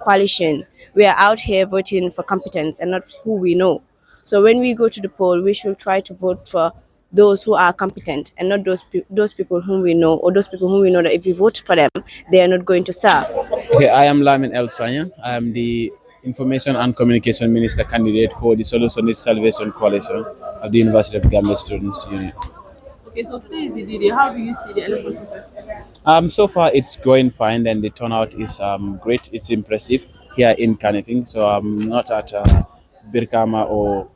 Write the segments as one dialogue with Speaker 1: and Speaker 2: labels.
Speaker 1: coalition. We are out here voting for competence and not who we know. So when we go to the poll, we should try to vote for those who are competent and not those people whom we know, or those people whom we know that if we vote for them, they are not going to serve.
Speaker 2: Okay, I am Lamin El Sanya. I am the Information and Communication Minister candidate for the Solutionist Salvation Coalition of the University of Gambia Students Union.
Speaker 3: Okay, so today is the D-Day. How do you see the election process?
Speaker 2: So far, it's going fine, and the turnout is great. It's impressive here in Kanifing. So I'm not at Birkama or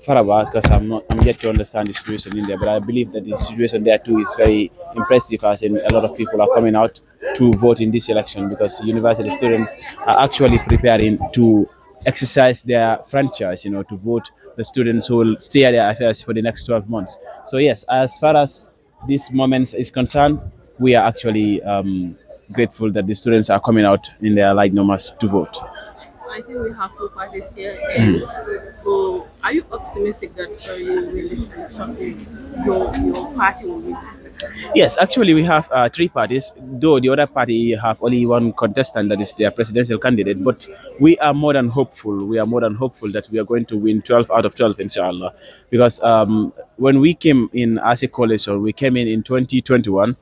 Speaker 2: Faraba because I'm yet to understand the situation in there. But I believe that the situation there too is very impressive, as in a lot of people are coming out to vote in this election because university students are actually preparing to exercise their franchise, to vote the students who will steer their affairs for the next 12 months. So yes, as far as this moment is concerned, we are actually grateful that the students are coming out in their large numbers to vote.
Speaker 3: I think we have two parties here. And so are you optimistic that you will win this election? Your party will win this election?
Speaker 2: Yes, actually, we have three parties, though the other party have only one contestant, that is their presidential candidate. But we are more than hopeful. We are more than hopeful that we are going to win 12 out of 12, inshallah. Because when we came in as a coalition, we came in 2021,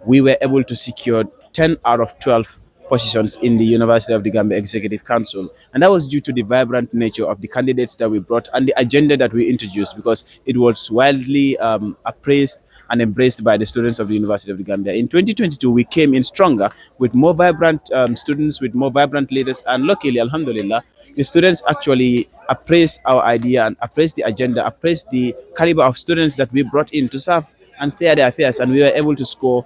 Speaker 2: we were able to secure 10 out of 12 positions in the University of the Gambia Executive Council. And that was due to the vibrant nature of the candidates that we brought and the agenda that we introduced, because it was widely appraised and embraced by the students of the University of the Gambia. In 2022, we came in stronger with more vibrant students, with more vibrant leaders, and luckily, alhamdulillah, the students actually appraised our idea and appraised the agenda, appraised the caliber of students that we brought in to serve and steer their affairs, and we were able to score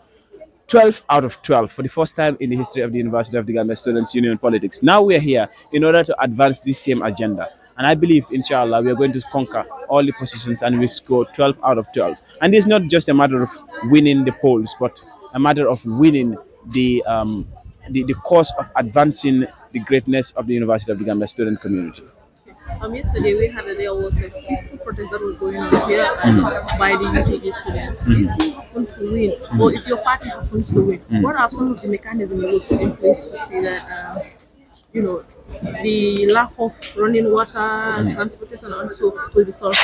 Speaker 2: 12 out of 12 for the first time in the history of the University of the Gambia Students' Union politics. Now we are here in order to advance this same agenda. And I believe, inshallah, we are going to conquer all the positions and we score 12 out of 12. And it's not just a matter of winning the polls, but a matter of winning the cause of advancing the greatness of the University of the Gambia student community.
Speaker 3: Yesterday there was a peaceful protest that was going on here by the U.T.G students. If you happen to win, or if your party happens to win, what are some of the mechanisms you will put in place to see that the lack of running water, transportation also will be solved?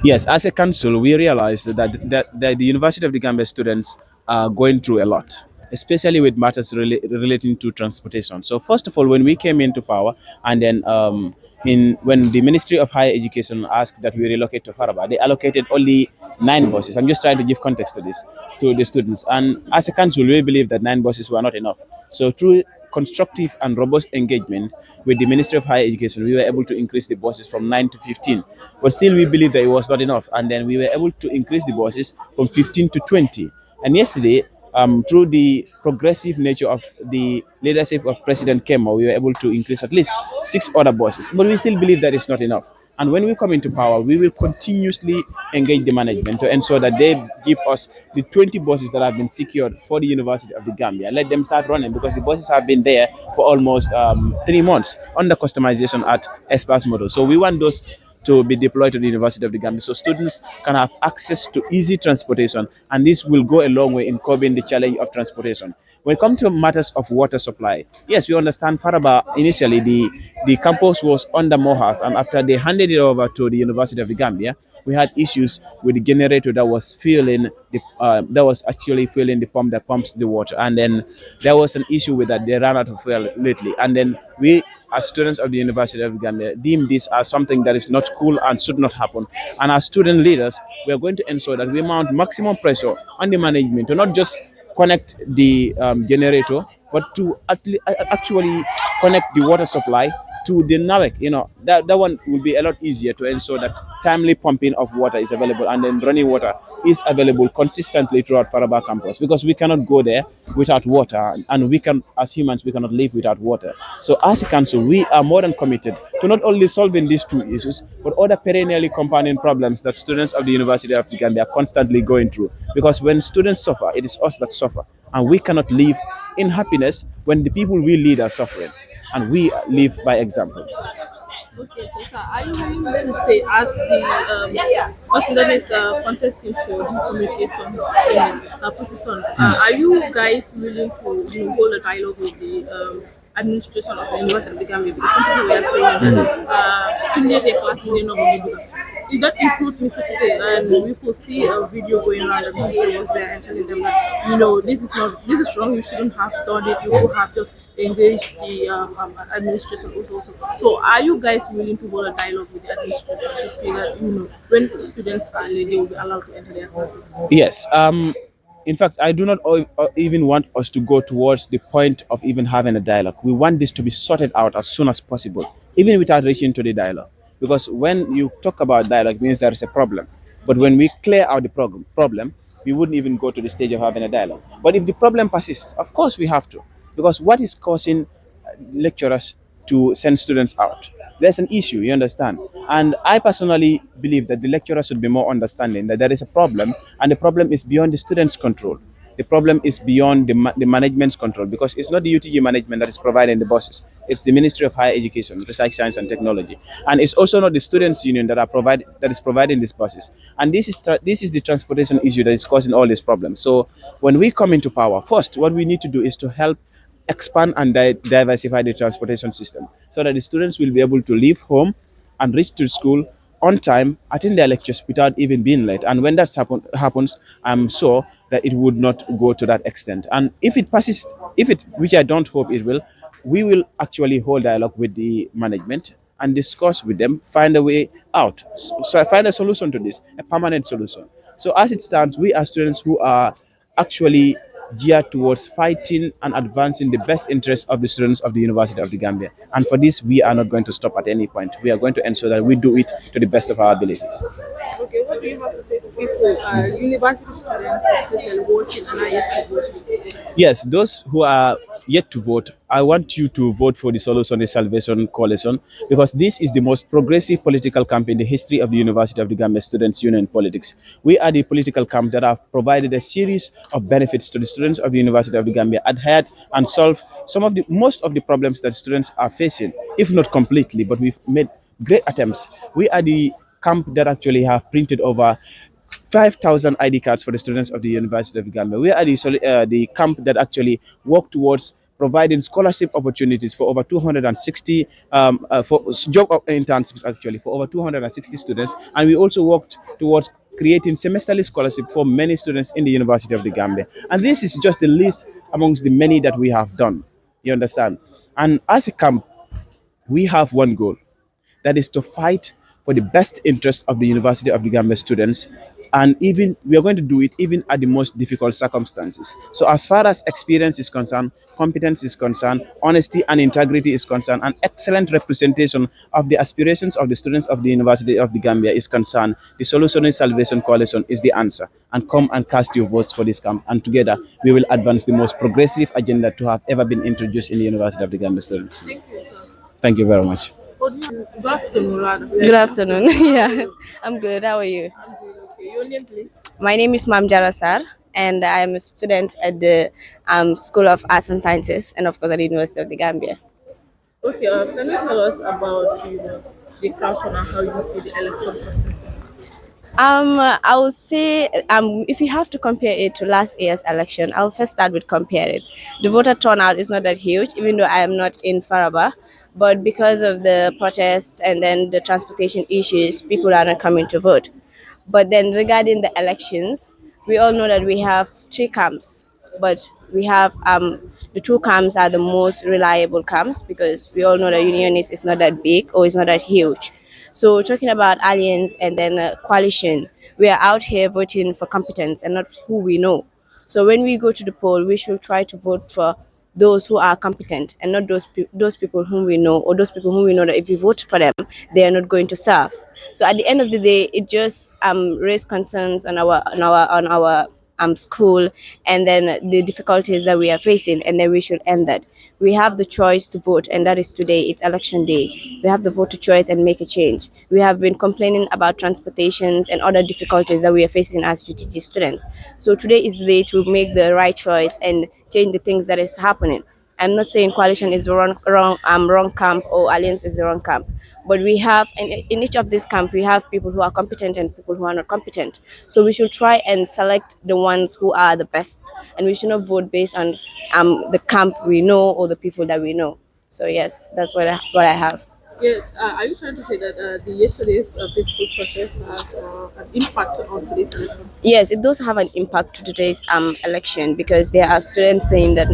Speaker 2: Yes, as a council, we realized that the University of the Gambia students are going through a lot, especially with matters relating to transportation. So first of all, when we came into power, and then when the Ministry of Higher Education asked that we relocate to Faraba, they allocated only 9 buses. I'm just trying to give context to this, to the students. And as a council, we believe that 9 buses were not enough. So through constructive and robust engagement with the Ministry of Higher Education, we were able to increase the buses from 9 to 15. But still, we believe that it was not enough. And then we were able to increase the buses from 15 to 20. And yesterday, through the progressive nature of the leadership of President Kemba, we were able to increase at least 6 other buses. But we still believe that it's not enough. And when we come into power, we will continuously engage the management to ensure that they give us the 20 buses that have been secured for the University of the Gambia. Let them start running, because the buses have been there for almost 3 months under customization at Express model. So we want those to be deployed to the University of the Gambia so students can have access to easy transportation, and this will go a long way in curbing the challenge of transportation. When it comes to matters of water supply, yes, we understand Faraba initially the campus was under Mohas, and after they handed it over to the University of the Gambia, we had issues with the generator that was actually filling the pump that pumps the water, and then there was an issue with that. They ran out of fuel lately, and then we, as students of the University of Gambia, deem this as something that is not cool and should not happen. And as student leaders, we are going to ensure that we mount maximum pressure on the management to not just connect the generator, but to actually connect the water supply to the NAWEC. That one will be a lot easier to ensure that timely pumping of water is available, and then running water is available consistently throughout Faraba campus, because we cannot go there without water, and as humans, we cannot live without water. So as a council, we are more than committed to not only solving these 2 issues, but other perennially compounding problems that students of the University of the Gambia are constantly going through. Because when students suffer, it is us that suffer, and we cannot live in happiness when the people we lead are suffering, and we live by example.
Speaker 3: Okay, so sir, are you willing then to stay as the person that is contesting for the communication position? Are you guys willing to hold a dialogue with the administration of the University of the Gambia because some people were saying affiliated class in the Nobunaga. Did that include Mississippi? And we could see a video going around that Mississippi was there and telling them that, this is wrong, you shouldn't have done it, you could have just engaged the administration also. So are you guys willing to hold a dialogue with the administration to see that, when students are late, they will be allowed to enter their classes?
Speaker 2: Yes. In fact, I do not even want us to go towards the point of even having a dialogue. We want this to be sorted out as soon as possible, even without reaching to the dialogue. Because when you talk about dialogue, it means there is a problem. But when we clear out the problem, we wouldn't even go to the stage of having a dialogue. But if the problem persists, of course we have to. Because what is causing lecturers to send students out? There's an issue, you understand? And I personally believe that the lecturers should be more understanding that there is a problem, and the problem is beyond the students' control. The problem is beyond the management's control because it's not the U.T.G management that is providing the buses. It's the Ministry of Higher Education, Research, Science and Technology, and it's also not the students' union that is providing these buses. And this is the transportation issue that is causing all these problems. So when we come into power, first what we need to do is to help expand and diversify the transportation system so that the students will be able to leave home and reach to school on time, attend their lectures without even being late. And when that happens, I'm sure that it would not go to that extent. And if it passes, which I don't hope it will, we will actually hold dialogue with the management and discuss with them, find a way out. So find a solution to this, a permanent solution. So as it stands, we are students who are actually geared towards fighting and advancing the best interests of the students of the University of the Gambia. And for this, we are not going to stop at any point. We are going to ensure that we do it to the best of our abilities.
Speaker 3: Okay, what do you have to say to people, university students, especially watching and are yet to vote?
Speaker 2: Yes, those who are yet to vote, I want you to vote for the Solution the Salvation Coalition because this is the most progressive political camp in the history of the University of the Gambia Students' Union politics. We are the political camp that have provided a series of benefits to the students of the University of the Gambia, adhered and solved most of the problems that students are facing, if not completely, but we've made great attempts. We are the camp that actually have printed over 5,000 ID cards for the students of the University of Gambia. We are the camp that actually work towards providing scholarship opportunities for over 260 for job internships actually for over 260 students, and we also worked towards creating semesterly scholarship for many students in the University of the Gambia. And this is just the least amongst the many that we have done. You understand? And as a camp, we have one goal, that is to fight for the best interest of the University of the Gambia students. And even we are going to do it even at the most difficult circumstances. So as far as experience is concerned, competence is concerned, honesty and integrity is concerned, and excellent representation of the aspirations of the students of the University of the Gambia is concerned, the Solution is Salvation Coalition is the answer. And come and cast your votes for this camp. And together we will advance the most progressive agenda to have ever been introduced in the University of the Gambia students.
Speaker 3: Thank you, sir.
Speaker 2: Thank you very much.
Speaker 3: Good afternoon, rather.
Speaker 1: Good afternoon. Yeah, I'm good. How are you?
Speaker 3: I'm good, okay. Your name, please?
Speaker 1: My name is Mam Jarasar, and I'm a student at the School of Arts and Sciences, and of course at the University of the Gambia.
Speaker 3: Okay, can you tell us about the culture and how you see the election process?
Speaker 1: I would say if you have to compare it to last year's election, I'll first start with compare it. The voter turnout is not that huge, even though I am not in Faraba, but because of the protests and then the transportation issues, people are not coming to vote. But then regarding the elections, we all know that we have three camps, but we have the two camps are the most reliable camps because we all know that unionist is not that big or is not that huge. So talking about alliance and then coalition, we are out here voting for competence and not who we know. So when we go to the poll, we should try to vote for those who are competent and not those people whom we know or those people whom we know that if we vote for them, they are not going to serve. So at the end of the day, it just raised concerns on our school and then the difficulties that we are facing, and then we should end that. We have the choice to vote, and that is today. It's election day. We have the voter choice and make a change. We have been complaining about transportations and other difficulties that we are facing as U.T.G students. So today is the day to make the right choice and change the things that is happening. I'm not saying coalition is the wrong camp or alliance is the wrong camp, but we have in each of these camps we have people who are competent and people who are not competent. So we should try and select the ones who are the best, and we should not vote based on the camp we know or the people that we know. So yes, that's what I have.
Speaker 3: Yeah, are you trying to say that the yesterday's peaceful protest has an impact on today's election?
Speaker 1: Yes, it does have an impact to today's election, because there are students saying that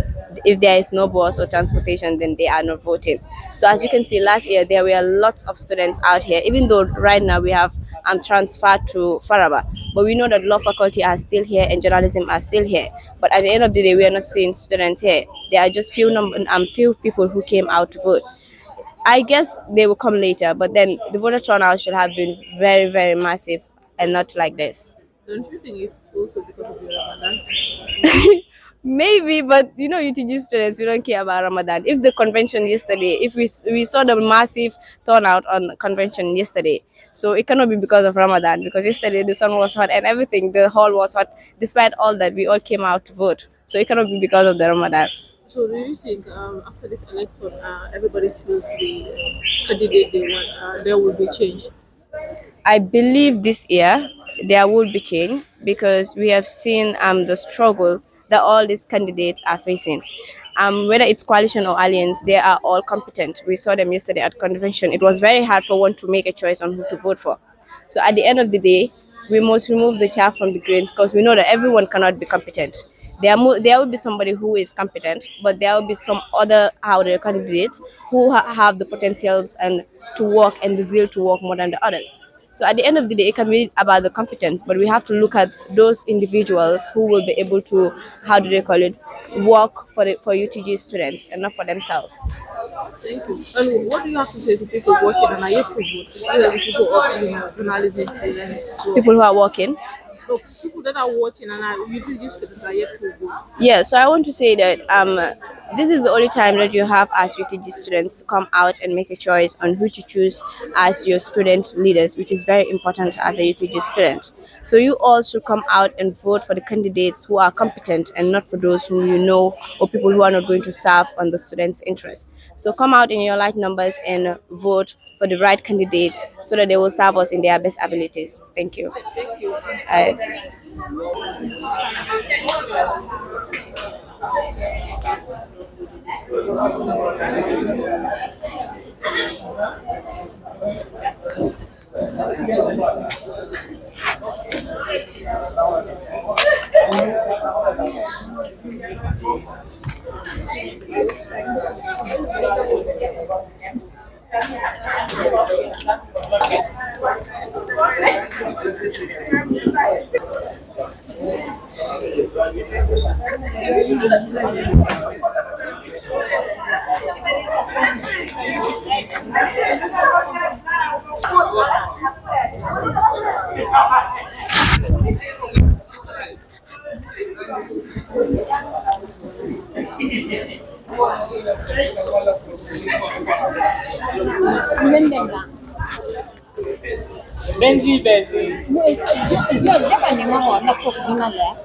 Speaker 1: if there is no bus or transportation, then they are not voting. So as you can see, last year there were lots of students out here. Even though right now we have transferred to Faraba, but we know that law faculty are still here and journalism are still here. But at the end of the day, we are not seeing students here. There are just few people who came out to vote. I guess they will come later, but then the voter turnout should have been very, very massive and not like this.
Speaker 3: Don't you think it's also because of the Ramadan?
Speaker 1: Maybe, but you know, UTG students, we don't care about Ramadan. If the convention yesterday, if we saw the massive turnout on convention yesterday, so it cannot be because of Ramadan, because yesterday the sun was hot and everything, the hall was hot. Despite all that, we all came out to vote. So it cannot be because of the Ramadan.
Speaker 3: So do you think after this election, everybody choose the candidate they want, there will be change?
Speaker 1: I believe this year there will be change, because we have seen the struggle that all these candidates are facing. Whether it's coalition or alliance, they are all competent. We saw them yesterday at convention. It was very hard for one to make a choice on who to vote for. So at the end of the day, we must remove the chaff from the grains, because we know that everyone cannot be competent. There will be somebody who is competent, but there will be some other outer candidates who have the potentials and to work and the zeal to work more than the others. So at the end of the day, it can be about the competence, but we have to look at those individuals who will be able to, how do they call it, work for UTG students and not for themselves.
Speaker 3: Thank you. And what do you have to say to people watching and are yet to vote? Especially people of journalism students.
Speaker 1: People who are working.
Speaker 3: So people that are watching and are using these students are yet to vote.
Speaker 1: Yeah, so I want to say that this is the only time that you have as UTG students to come out and make a choice on who to choose as your student leaders, which is very important as a UTG student. So you all should come out and vote for the candidates who are competent and not for those whom you know or people who are not going to serve on the students' interest. So come out in your large numbers and vote for the right candidates so that they will serve us in their best abilities. Thank you.
Speaker 3: Thank you.
Speaker 1: I,
Speaker 4: Benji Benji. Yo, depan ni mo na po gimana?